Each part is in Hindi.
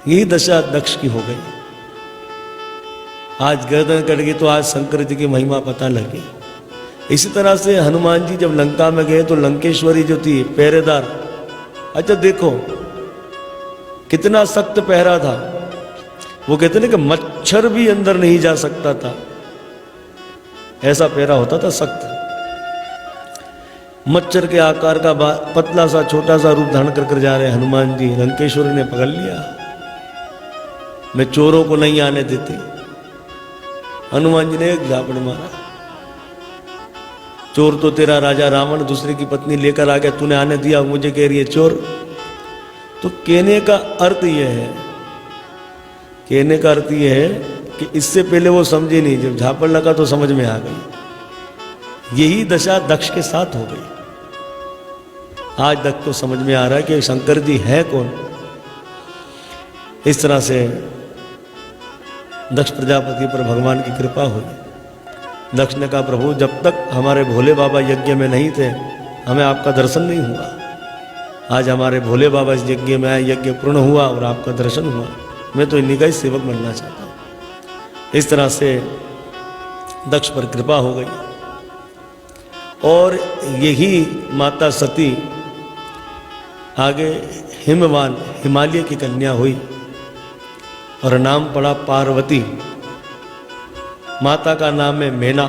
यही दशा दक्ष की हो गई। आज गर्दन कट गई तो आज शंकर जी की महिमा पता लगी। इसी तरह से हनुमान जी जब लंका में गए तो लंकेश्वरी जो थी पहरेदार, अच्छा देखो कितना सख्त पहरा था। वो कहते ना कि मच्छर भी अंदर नहीं जा सकता था, ऐसा पहरा होता था सख्त। मच्छर के आकार का पतला सा छोटा सा रूप धारण कर जा रहे हनुमान जी। लंकेश्वरी ने पकड़ लिया, मैं चोरों को नहीं आने देती। हनुमान जी ने एक झापड़ मारा, चोर तो तेरा राजा रावण दूसरे की पत्नी लेकर आ गया, तूने आने दिया, मुझे कह रही है चोर। तो कहने का अर्थ यह है, कहने का अर्थ यह है कि इससे पहले वो समझे नहीं, जब झापड़ लगा तो समझ में आ गई। यही दशा दक्ष के साथ हो गई। आज दक्ष को समझ में आ रहा है कि शंकर जी है कौन। इस तरह से दक्ष प्रजापति पर भगवान की कृपा हुई। दक्ष ने कहा प्रभु जब तक हमारे भोले बाबा यज्ञ में नहीं थे हमें आपका दर्शन नहीं हुआ। आज हमारे भोले बाबा इस यज्ञ में आए, यज्ञ पूर्ण हुआ और आपका दर्शन हुआ। मैं तो इन्हीं का ही सेवक बनना चाहता हूँ। इस तरह से दक्ष पर कृपा हो गई और यही माता सती आगे हिमवान हिमालय की कन्या हुई और नाम पड़ा पार्वती। माता का नाम है मेना।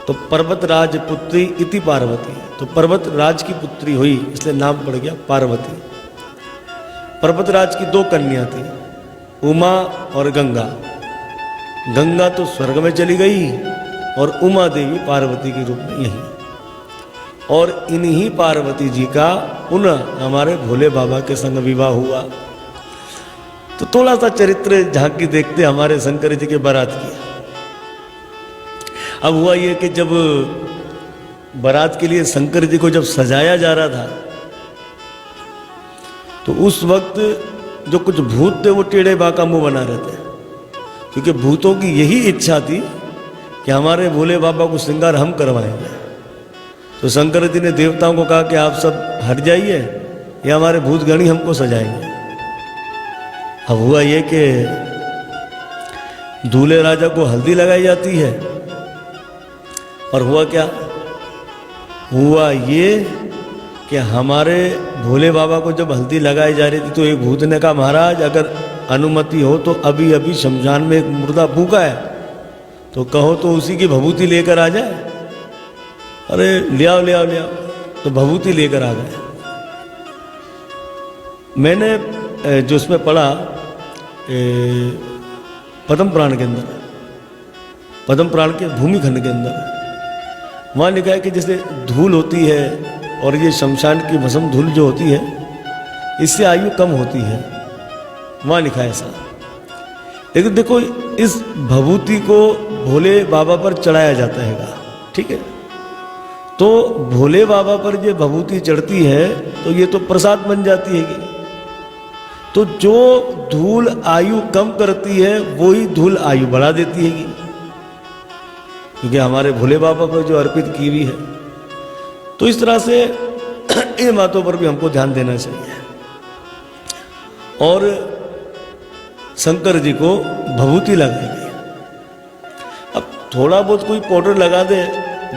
तो पर्वतराज पुत्री इति पार्वती, तो पर्वतराज की पुत्री हुई इसलिए नाम पड़ गया पार्वती। पर्वतराज की दो कन्या थी, उमा और गंगा। गंगा तो स्वर्ग में चली गई और उमा देवी पार्वती के रूप में यही। और इन्हीं पार्वती जी का पुनः हमारे भोले बाबा के संग विवाह हुआ। तो थोड़ा सा चरित्र झांकी देखते हमारे शंकर जी के बारात की। अब हुआ ये कि जब बारात के लिए शंकर जी को जब सजाया जा रहा था तो उस वक्त जो कुछ भूत थे वो टेढ़े बाका मुंह बना रहे थे, क्योंकि भूतों की यही इच्छा थी कि हमारे भोले बाबा को श्रृंगार हम करवाएंगे। तो शंकर जी ने देवताओं को कहा कि आप सब हट जाइए, ये हमारे भूतगण ही हमको सजाएंगे। अब हुआ ये कि दूल्हे राजा को हल्दी लगाई जाती है और हुआ क्या, हुआ ये कि हमारे भोले बाबा को जब हल्दी लगाई जा रही थी तो एक भूत ने कहा महाराज अगर अनुमति हो तो अभी अभी शमशान में एक मुर्दा फूका है तो कहो तो उसी की भभूति लेकर आ जाए। अरे ले आओ ले आओ ले आओ, तो भभूति लेकर आ गए। मैंने जो उसमें पढ़ा पद्म पुराण के अंदर, पद्म पुराण के भूमि खंड के अंदर वहाँ लिखा है कि जैसे धूल होती है और ये शमशान की भस्म धूल जो होती है इससे आयु कम होती है, वहाँ लिखा है ऐसा। लेकिन देखो इस भभूति को भोले बाबा पर चढ़ाया जाता है, ठीक है। तो भोले बाबा पर ये भभूति चढ़ती है तो ये तो प्रसाद बन जाती है। तो जो धूल आयु कम करती है वही धूल आयु बढ़ा देती है, क्योंकि हमारे भोले बाबा पर जो अर्पित की हुई है। तो इस तरह से इन बातों पर भी हमको ध्यान देना चाहिए। और शंकर जी को भभूति लगाई गई। अब थोड़ा बहुत कोई पाउडर लगा दे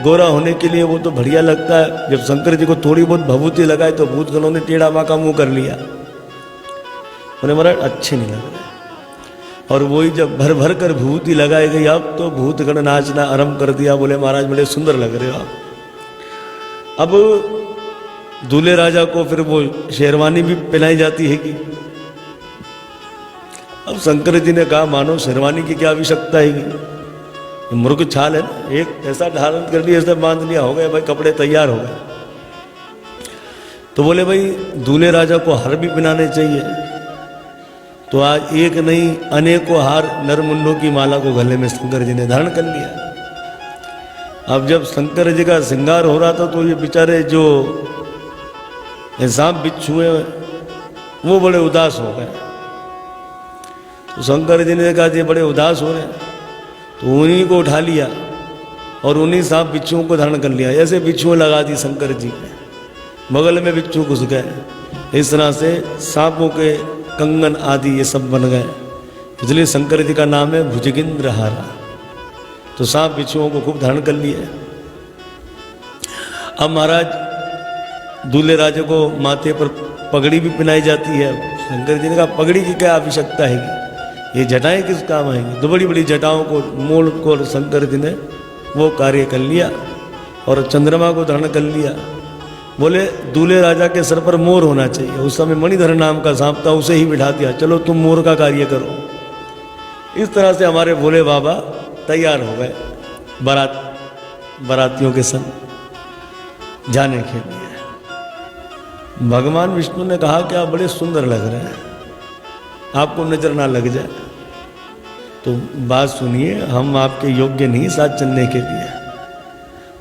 गोरा होने के लिए वो तो बढ़िया लगता है। जब शंकर जी को थोड़ी बहुत भभूति लगाए तो भूतगणों ने टेढ़ा बाका मुंह कर लिया, उन्हें महाराज अच्छे नहीं लग रहे। और वही जब भर भर कर भभूति लगाई गई अब तो भूतगण नाचना आरंभ कर दिया, बोले महाराज बड़े सुंदर लग रहे हो आप। अब दूल्हे राजा को फिर वो शेरवानी भी पहनाई जाती है कि अब शंकर जी ने कहा मानो शेरवानी की क्या आवश्यकता है, मुर्ग छाल है ना, एक ऐसा धारण कर लिया ऐसा बांध लिया, हो गए भाई कपड़े तैयार हो गए। तो बोले भाई दूल्हे राजा को हार भी पहनाने चाहिए। तो आज एक नहीं अनेकों हार नरमुंडों की माला को गले में शंकर जी ने धारण कर लिया। अब जब शंकर जी का श्रृंगार हो रहा था तो ये बेचारे जो सांप बिच्छू हैं वो बड़े उदास हो गए। तो शंकर जी ने कहा ये बड़े उदास हो रहे हैं, तो उन्हीं को उठा लिया और उन्हीं सांप बिच्छुओं को धारण कर लिया। ऐसे बिच्छुएं लगा दी शंकर जी के बगल में, बिच्छू घुस गए। इस तरह से सांपों के कंगन आदि ये सब बन गए, इसलिए शंकर जी का नाम है भुजगेंद्रहारा। तो सांप बिच्छुओं को खूब धारण कर लिए। अब महाराज दूल्हे राजा को माथे पर पगड़ी भी पहनाई जाती है। शंकर जी ने कहा पगड़ी की क्या आवश्यकता है, ये जटाएं किस काम आएंगी। तो बड़ी बड़ी जटाओं को मोड़ को शंकर जी ने वो कार्य कर लिया और चंद्रमा को धारण कर लिया। बोले दूल्हे राजा के सर पर मोर होना चाहिए। उस समय मणिधर नाम का सांप था, उसे ही बिठा दिया, चलो तुम मोर का कार्य करो। इस तरह से हमारे भोले बाबा तैयार हो गए बारातियों के संग जाने के लिए। भगवान विष्णु ने कहा कि आप बड़े सुंदर लग रहे हैं, आपको नजर ना लग जाए। तो बात सुनिए, हम आपके योग्य नहीं साथ चलने के लिए,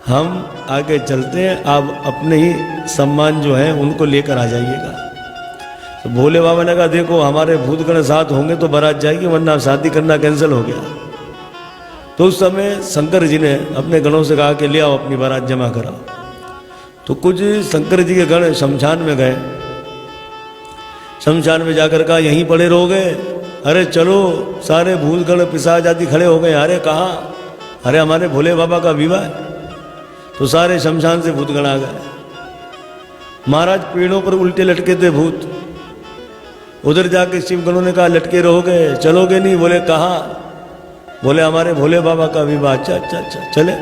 हम आगे चलते हैं, आप अपने ही सम्मान जो है उनको लेकर आ जाइएगा। तो भोले बाबा ने कहा देखो हमारे भूतगण साथ होंगे तो बारात जाएगी, वरना शादी करना कैंसिल हो गया। तो उस समय शंकर जी ने अपने गणों से कहा कि ले आओ अपनी बारात जमा कराओ। तो कुछ शंकर जी के गण शमशान में गए। शमशान में जाकर कहा यहीं पड़े रहोगे। अरे चलो, सारे भूतगण पिशाच आदि खड़े हो गए। अरे कहाँ? अरे हमारे भोले बाबा का विवाह है। तो सारे शमशान से भूतगण आ गए। महाराज पेड़ों पर उल्टे लटके थे भूत। उधर जाके शिवगणों ने कहा लटके रहोगे, चलोगे नहीं? बोले कहाँ? बोले हमारे भोले बाबा का विवाह। अच्छा अच्छा अच्छा, चले।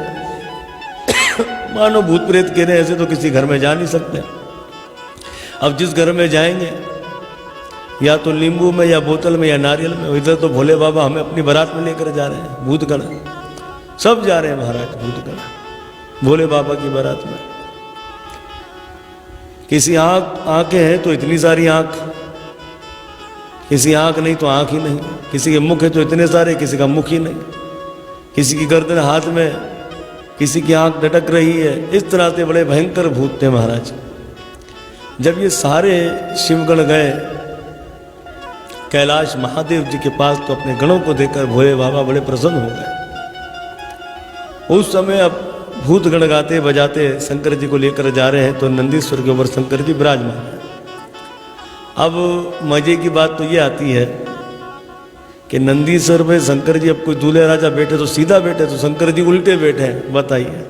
मानो भूत प्रेत कह रहे ऐसे तो किसी घर में जा नहीं सकते। अब जिस घर में जाएंगे या तो नींबू में या बोतल में या नारियल में, इधर तो भोले बाबा हमें अपनी बारात में लेकर जा रहे हैं। भूतगण सब जा रहे हैं महाराज, भूतगण भोले बाबा की बारात में। किसी आंखें हैं तो इतनी सारी आंख, किसी आंख नहीं तो आंख ही नहीं, किसी के मुख है तो इतने सारे, किसी का मुख ही नहीं, किसी की गर्दन हाथ में, किसी की आंख लटक रही है। इस तरह से बड़े भयंकर भूत थे महाराज। जब ये सारे शिवगण गए कैलाश महादेव जी के पास तो अपने गणों को देखकर भोले बाबा बड़े प्रसन्न हो गए। उस समय अब भूतगण गाते बजाते शंकर जी को लेकर जा रहे हैं तो नंदीश्वर के ऊपर शंकर जी विराजमान है। अब मजे की बात तो ये आती है कि नंदीश्वर में शंकर जी, अब कोई दूल्हे राजा बैठे तो सीधा बैठे, तो शंकर जी उल्टे बैठे हैं। बताइए,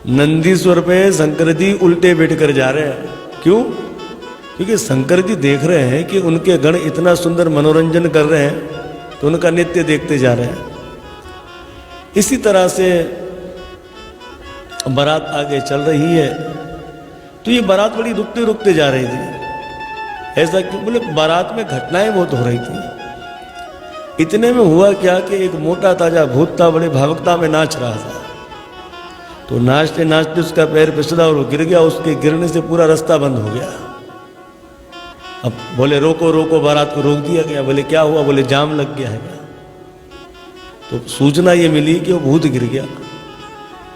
नंदीश्वर पे शंकर जी उल्टे बैठ कर जा रहे हैं। क्यों? क्योंकि शंकर जी देख रहे हैं कि उनके गण इतना सुंदर मनोरंजन कर रहे हैं तो उनका नृत्य देखते जा रहे हैं। इसी तरह से बारात आगे चल रही है तो ये बारात बड़ी रुकते रुकते जा रही थी। ऐसा क्यों? बोले बारात में घटनाएं बहुत हो रही थी। इतने में हुआ क्या कि एक मोटा ताजा भूत था, बड़े भावुकता में नाच रहा था। तो नाचते नाचते उसका पैर फिसला और वो गिर गया। उसके गिरने से पूरा रास्ता बंद हो गया। अब बोले रोको रोको, बारात को रोक दिया गया। बोले क्या हुआ? बोले जाम लग गया है। तो सूचना ये मिली कि वो भूत गिर गया।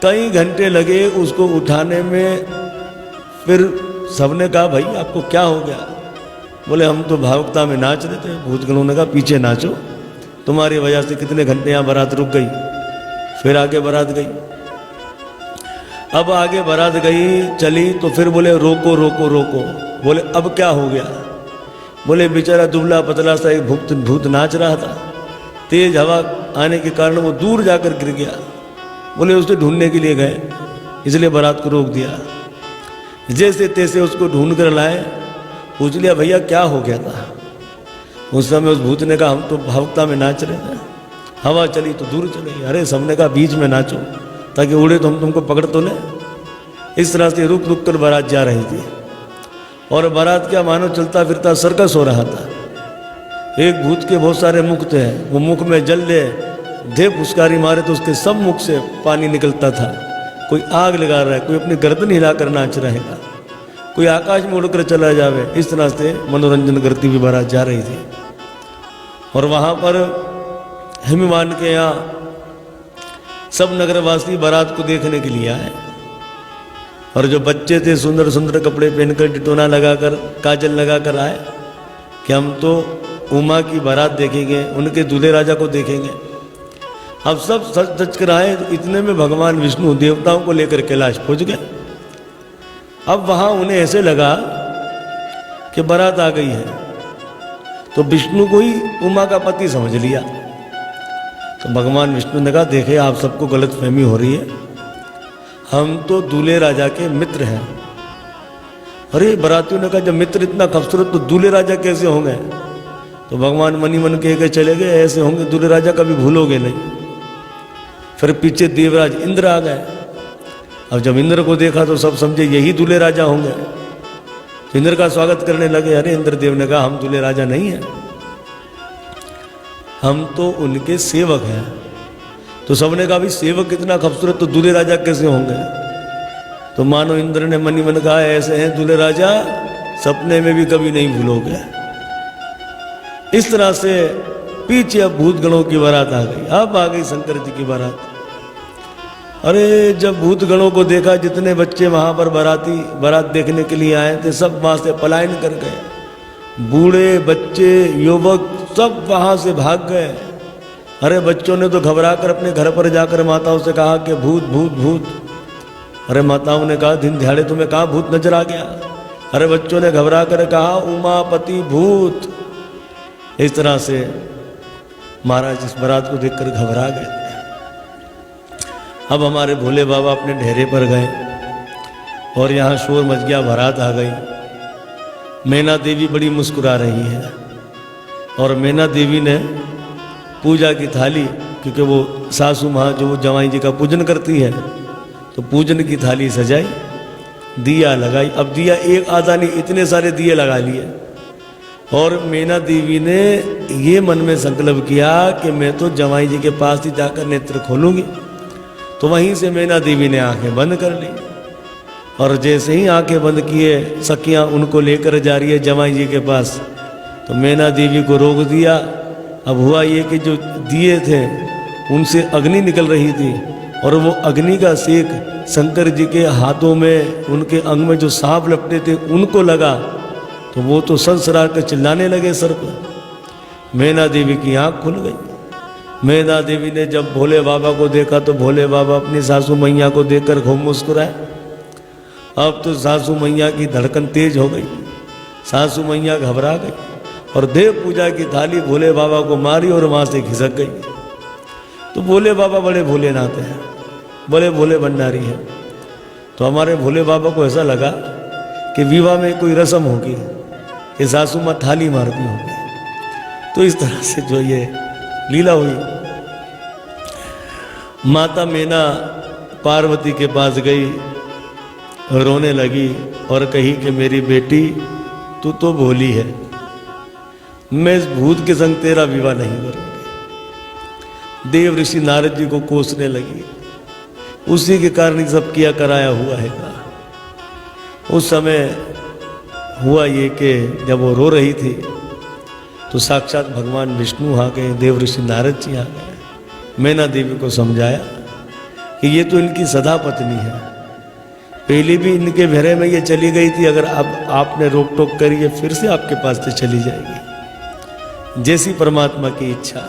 कई घंटे लगे उसको उठाने में। फिर सबने कहा भाई आपको क्या हो गया? बोले हम तो भावुकता में नाच रहे थे। भूतगणों ने कहा पीछे नाचो, तुम्हारी वजह से कितने घंटे यहाँ बारात रुक गई। फिर आगे बारात गई। अब आगे बारात गई चली तो फिर बोले रोको रोको रोको। बोले अब क्या हो गया? बोले बेचारा दुबला पतला सा एक भूत नाच रहा था। तेज हवा आने के कारण वो दूर जाकर गिर गया। बोले उसे ढूंढने के लिए गए, इसलिए बारात को रोक दिया। जैसे तैसे उसको ढूंढ कर लाए। पूछ लिया भैया क्या हो गया था? उस समय उस भूत ने कहा हम तो भावुकता में नाच रहे थे, हवा चली तो दूर चले गए। अरे सबने कहा बीच में नाचो ताकि उड़े तो हम तुमको पकड़ तो ले। इस तरह से रुक रुक कर बारात जा रही थी। और बारात क्या मानो चलता फिरता सर्कस हो रहा था। एक भूत के बहुत सारे मुख थे, वो मुख में जल ले दे फुसकारी मारे तो उसके सब मुख से पानी निकलता था। कोई आग लगा रहा है, कोई अपनी गर्दन हिलाकर नाच रहेगा, कोई आकाश में उड़कर चला जावे। इस तरह से मनोरंजन करती हुई बारात जा रही थी। और वहाँ पर हिमवान के यहाँ सब नगरवासी बारात को देखने के लिए आए। और जो बच्चे थे सुंदर सुंदर कपड़े पहनकर टिटोना लगाकर काजल लगाकर आए कि हम तो उमा की बारात देखेंगे, उनके दूल्हे राजा को देखेंगे। अब सब सच सच कर आए। इतने में भगवान विष्णु देवताओं को लेकर कैलाश पहुंच गए। अब वहां उन्हें ऐसे लगा कि बारात आ गई है। तो विष्णु को ही उमा का पति समझ लिया। तो भगवान विष्णु ने कहा, देखे आप सबको गलत फहमी हो रही है, हम तो दूल्हे राजा के मित्र हैं। अरे बारातियों ने कहा, जब मित्र इतना खूबसूरत तो दूल्हे राजा कैसे होंगे? तो भगवान मनी मन कह के चले गए, ऐसे होंगे दूल्हे राजा, कभी भूलोगे नहीं। फिर पीछे देवराज इंद्र आ गए। अब जब इंद्र को देखा तो सब समझे यही दूल्हे राजा होंगे, तो इंद्र का स्वागत करने लगे। अरे इंद्रदेव ने कहा, हम दूल्हे राजा नहीं हैं, हम तो उनके सेवक हैं। तो सबने कहा, भाई सेवक कितना खूबसूरत तो दूल्हे राजा कैसे होंगे? तो मानो इंद्र ने मनी मन कहा, ऐसे हैं दूल्हे राजा, सपने में भी कभी नहीं भूलोगे। इस तरह से पीछे अब भूत गणों की बारात आ गई। अब आ गई शंकर जी की बारात। अरे जब भूत गणों को देखा, जितने बच्चे वहां पर बारात देखने के लिए आए थे, सब वहां से पलायन कर गए। बूढ़े बच्चे युवक सब वहां से भाग गए। अरे बच्चों ने तो घबरा कर अपने घर पर जाकर माताओं से कहा कि भूत भूत भूत। अरे माताओं ने कहा, दिन दिहाड़े तुम्हें कहाँ भूत नजर आ गया? अरे बच्चों ने घबरा कर कहा, उमापति भूत। इस तरह से महाराज इस बारात को देखकर घबरा गए। अब हमारे भोले बाबा अपने ढेरे पर गए और यहाँ शोर मच गया, बारात आ गई। मैना देवी बड़ी मुस्कुरा रही है और मैना देवी ने पूजा की थाली, क्योंकि वो सासू माँ जो जवाई जी का पूजन करती है, तो पूजन की थाली सजाई, दिया लगाई। अब दिया एक आधा नहीं, इतने सारे दिए लगा लिए। और मैना देवी ने ये मन में संकल्प किया कि मैं तो जवाई जी के पास ही जाकर नेत्र खोलूंगी। तो वहीं से मैना देवी ने आंखें बंद कर ली और जैसे ही आंखें बंद किए, सखियां उनको लेकर जा रही है जवाई जी के पास, तो मैना देवी को रोक दिया। अब हुआ ये कि जो दिए थे उनसे अग्नि निकल रही थी और वो अग्नि का सेक शंकर जी के हाथों में, उनके अंग में जो सांप लपटे थे उनको लगा, तो वो तो सनसरा कर चिल्लाने लगे सर पर। मैना देवी की आंख खुल गई। मैना देवी ने जब भोले बाबा को देखा तो भोले बाबा अपनी सासू मैया को देखकर खूब मुस्कुराए। अब तो सासू मैया की धड़कन तेज हो गई, सासू मैया घबरा गई और देव पूजा की थाली भोले बाबा को मारी और वहां से खिसक गई। तो भोले बाबा बड़े भोले नाते हैं, बड़े भोले भंडारी हैं। तो हमारे भोले बाबा को ऐसा लगा कि विवाह में कोई रस्म होगी कि सासू माँ थाली मारती होगी। तो इस तरह से जो ये लीला हुई, माता मैना पार्वती के पास गई, रोने लगी और कही कि मेरी बेटी तू तो भोली है, मैं इस भूत के संग तेरा विवाह नहीं करूंगी। देव ऋषि नारद जी को कोसने लगी, उसी के कारण ये सब किया कराया हुआ है। उस समय हुआ ये कि जब वो रो रही थी तो साक्षात भगवान विष्णु आ गए, देव ऋषि नारद जी आ गए। मैना देवी को समझाया कि ये तो इनकी सदा पत्नी है, पहले भी इनके घेरे में ये चली गई थी, अगर अब आपने रोक टोक करी है फिर से आपके पास से चली जाएगी, जैसी परमात्मा की इच्छा।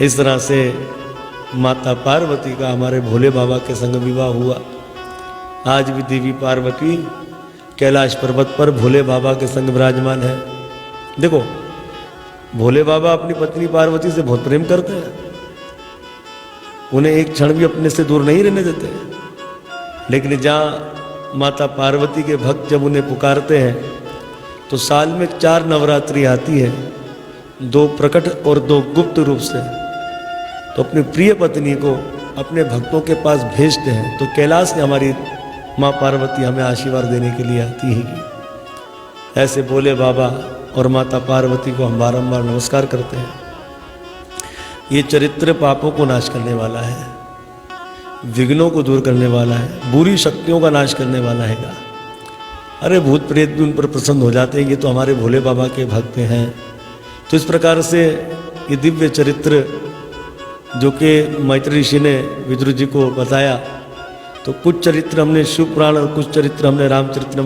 इस तरह से माता पार्वती का हमारे भोले बाबा के संग विवाह हुआ। आज भी देवी पार्वती कैलाश पर्वत पर भोले बाबा के संग विराजमान है। देखो भोले बाबा अपनी पत्नी पार्वती से बहुत प्रेम करते हैं, उन्हें एक क्षण भी अपने से दूर नहीं रहने देते। लेकिन जहाँ माता पार्वती के भक्त जब उन्हें पुकारते हैं तो साल में 4 नवरात्रि आती है, 2 प्रकट और 2 गुप्त रूप से। तो अपनी प्रिय पत्नी को अपने भक्तों के पास भेजते हैं। तो कैलाश से हमारी माँ पार्वती हमें आशीर्वाद देने के लिए आती है। ऐसे भोले बाबा और माता पार्वती को हम बारंबार नमस्कार करते हैं। ये चरित्र पापों को नाश करने वाला है, विघ्नों को दूर करने वाला है, बुरी शक्तियों का नाश करने वाला है। अरे भूत प्रेत भी उन पर प्रसन्न हो जाते हैं, ये तो हमारे भोले बाबा के भक्त हैं। तो इस प्रकार से ये दिव्य चरित्र जो कि मैत्री ऋषि ने विदुर जी को बताया, तो कुछ चरित्र हमने शिव पुराण और कुछ चरित्र हमने रामचरित्र